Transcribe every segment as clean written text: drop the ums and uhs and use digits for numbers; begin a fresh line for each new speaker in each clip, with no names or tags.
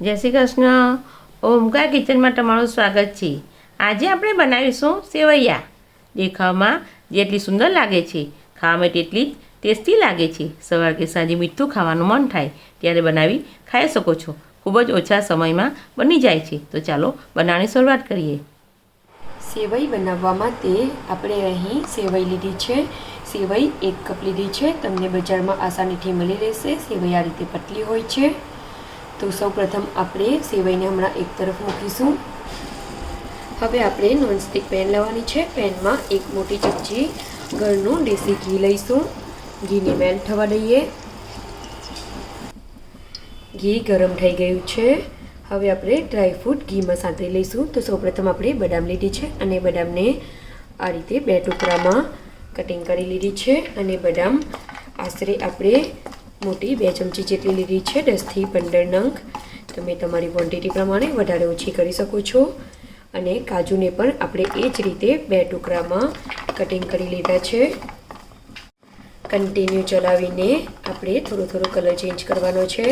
જય શ્રી કૃષ્ણ. ઓમકાર કિચનમાં તમારું સ્વાગત છે. આજે આપણે બનાવીશું સેવૈયા. દેખાવમાં જેટલી સુંદર લાગે છે, ખાવામાં તેટલી જ ટેસ્ટી લાગે છે. સવાર કે સાંજે મીઠું ખાવાનું મન થાય ત્યારે બનાવી ખાઈ શકો છો. ખૂબ જ ઓછા સમયમાં બની જાય છે. તો ચાલો બનાવવાની શરૂઆત કરીએ.
સેવઈ બનાવવા માટે આપણે અહીં સેવઈ લીધી છે. સેવઈ 1 કપ લીધી છે. તમને બજારમાં આસાનીથી મળી રહેશે. સેવઈ આ રીતે પતલી હોય છે. તો સૌપ્રથમ આપણે સેવઈને હમણાં એક તરફ મૂકીશું. હવે આપણે નોનસ્ટિક પેન લેવાની છે. પેનમાં 1 મોટી ચમચી ઘરનું દેશી ઘી લઈશું. ઘીને મેલ્ટ થવા દઈએ. ઘી ગરમ થઈ ગયું છે. હવે આપણે ડ્રાયફ્રૂટ ઘીમાં સાંતળી લઈશું. તો સૌપ્રથમ આપણે બદામ લીધી છે અને બદામને આ રીતે 2 ટુકડામાં કટિંગ કરી લીધી છે. અને બદામ આશરે આપણે મોટી 2 ચમચી જેટલી લીધી છે, 10 થી 15 નંગ. તમે તમારી ક્વોન્ટિટી પ્રમાણે વધારે ઓછી કરી શકો છો. અને કાજુને પણ આપણે એ જ રીતે 2 ટુકડામાં કટિંગ કરી લીધા છે. કન્ટિન્યુ ચલાવીને આપણે થોડો કલર ચેન્જ કરવાનો છે.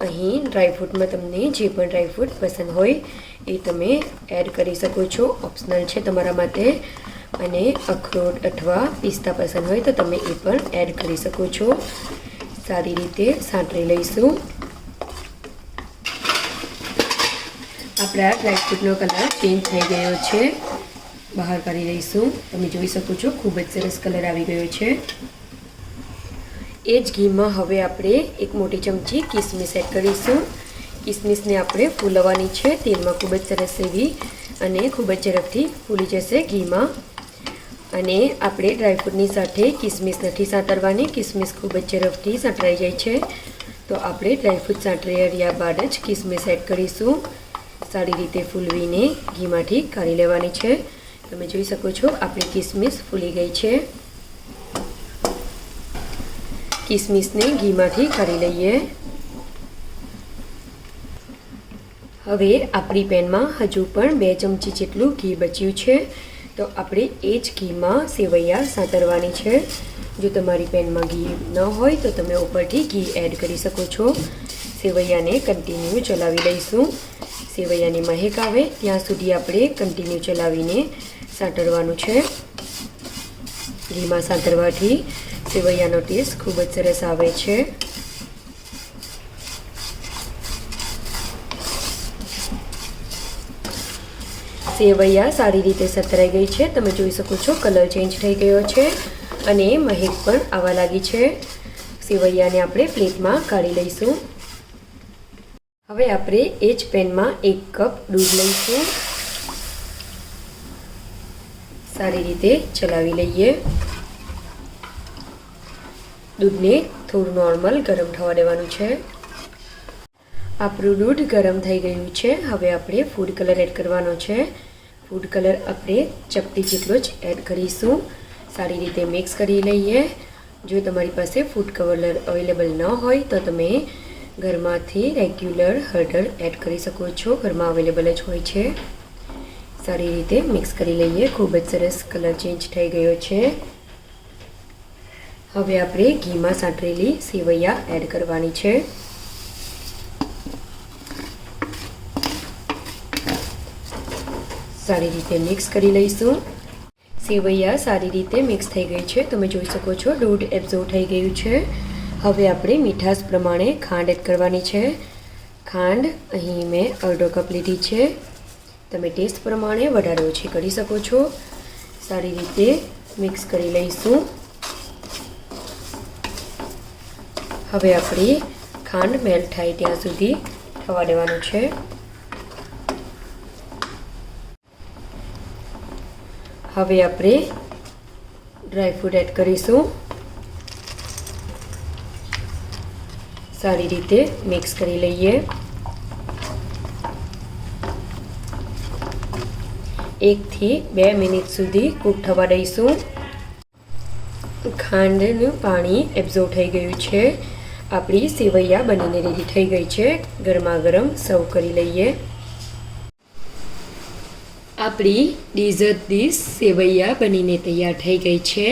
અહીં ડ્રાયફ્રૂટમાં તમને જે પણ ડ્રાયફ્રૂટ પસંદ હોય એ તમે એડ કરી શકો છો. ઓપ્શનલ છે તમારા માટે. અને અખરોટ અથવા પિસ્તા પસંદ હોય તો તમે એ પણ એડ કરી શકો છો. સારી રીતે સાંતળી લઈશું. આપણા ડ્રાયફ્રૂટનો કલર ચેન્જ થઈ ગયો છે. બહાર કાઢી લઈશું. તમે જોઈ શકો છો ખૂબ જ સરસ કલર આવી ગયો છે. એ જ ઘીમાં હવે આપણે 1 મોટી ચમચી કિસમિસ એડ કરીશું. કિસમિસને આપણે ફૂલવવાની છે તેલમાં ખૂબ જ સરસ એવી, અને ખૂબ જ ઝડપથી ફૂલી જશે ઘીમાં. અને આપણે ડ્રાયફ્રૂટની સાથે કિસમિસ નથી સાંતળવાની. કિસમિસ ખૂબ જ ઝડપથી સાંતળાઈ જાય છે. તો આપણે ડ્રાયફ્રૂટ સાંતળી રહ્યા બાદ જ કિસમિસ એડ કરીશું. સારી રીતે ફૂલવીને ઘીમાંથી કાઢી લેવાની છે. તમે જોઈ શકો છો આપણી કિસમિસ ફૂલી ગઈ છે. કિસમિસને ઘીમાંથી કાઢી લઈએ. હવે આપણી પેનમાં હજુ પણ 2 ચમચી જેટલું ઘી બચ્યું છે. તો આપણે એ જ ઘીમાં સેવૈયા સાંતળવાની છે. જો તમારી પેનમાં ઘી ન હોય તો તમે ઉપરથી ઘી એડ કરી શકો છો. સેવૈયાને કન્ટિન્યુ ચલાવી લઈશું. સેવૈયાની મહેક આવે ત્યાં સુધી આપણે કન્ટિન્યુ ચલાવીને સાંતળવાનું છે. ઘીમાં સાંતળવાથી સેવૈયાનો ટેસ્ટ ખૂબ જ સરસ આવે છે. સેવૈયા સારી રીતે સાંતળાઈ ગઈ છે. તમે જોઈ શકો છો કલર ચેન્જ થઈ ગયો છે અને મહેક પણ આવવા લાગી છે. સેવૈયાને આપણે પ્લેટમાં કાઢી લઈશું. હવે આપણે એ જ પેનમાં 1 કપ દૂધ લઈશું. સારી રીતે ચલાવી લઈએ. દૂધને થોડું નોર્મલ ગરમ થવા દેવાનું છે. આપણું દૂધ ગરમ થઈ ગયું છે. હવે આપણે ફૂડ કલર એડ કરવાનો છે. ફૂડ કલર આપણે ચપટી જેટલો જ એડ કરીશું. સારી રીતે મિક્સ કરી લઈએ. જો તમારી પાસે ફૂડ કલર અવેલેબલ ન હોય તો તમે ઘરમાંથી રેગ્યુલર હળદર એડ કરી શકો છો. ઘરમાં અવેલેબલ જ હોય છે. સારી રીતે મિક્સ કરી લઈએ. ખૂબ જ સરસ કલર ચેન્જ થઈ ગયો છે. હવે આપણે ઘીમાં સાંતળેલી સેવૈયા એડ કરવાની છે. સારી રીતે મિક્સ કરી લઈશું. સેવૈયા સારી રીતે મિક્સ થઈ ગઈ છે. તમે જોઈ શકો છો દૂધ એબ્ઝોર્બ થઈ ગયું છે. હવે આપણે મીઠાશ પ્રમાણે ખાંડ એડ કરવાની છે. ખાંડ અહીં મેં અડધો કપ લીધી છે. તમે ટેસ્ટ પ્રમાણે વધારે ઓછી કરી શકો છો. સારી રીતે મિક્સ કરી લઈશું. હવે આપણે ખાંડ મેલ્ટ થાય ત્યાં સુધી થવા દેવાનું છે. હવે આપણે ડ્રાયફ્રૂટ એડ કરીશું. સારી રીતે મિક્સ કરી લઈએ. 1 થી 2 મિનિટ સુધી કૂક થવા દઈશું. ખાંડનું પાણી એબ્ઝોર્બ થઈ ગયું છે. આપણી સેવૈયા બનીને રેડી થઈ ગઈ છે. ગરમા ગરમ સર્વ કરી લઈએ. આપણી ડેઝર્ટ ડીશ સેવૈયા બનીને તૈયાર થઈ ગઈ છે.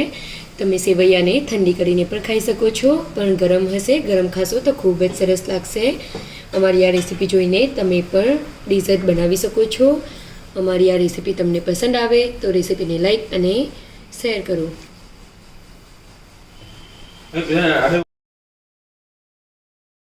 તમે સેવૈયાને ઠંડી કરીને પણ ખાઈ શકો છો, પણ ગરમ હશે, ગરમ ખાશો તો ખૂબ જ સરસ લાગશે. અમારી આ રેસીપી જોઈને તમે પણ ડિઝર્ટ બનાવી શકો છો. અમારી આ રેસીપી તમને પસંદ આવે તો રેસીપીને લાઈક અને શેર કરો.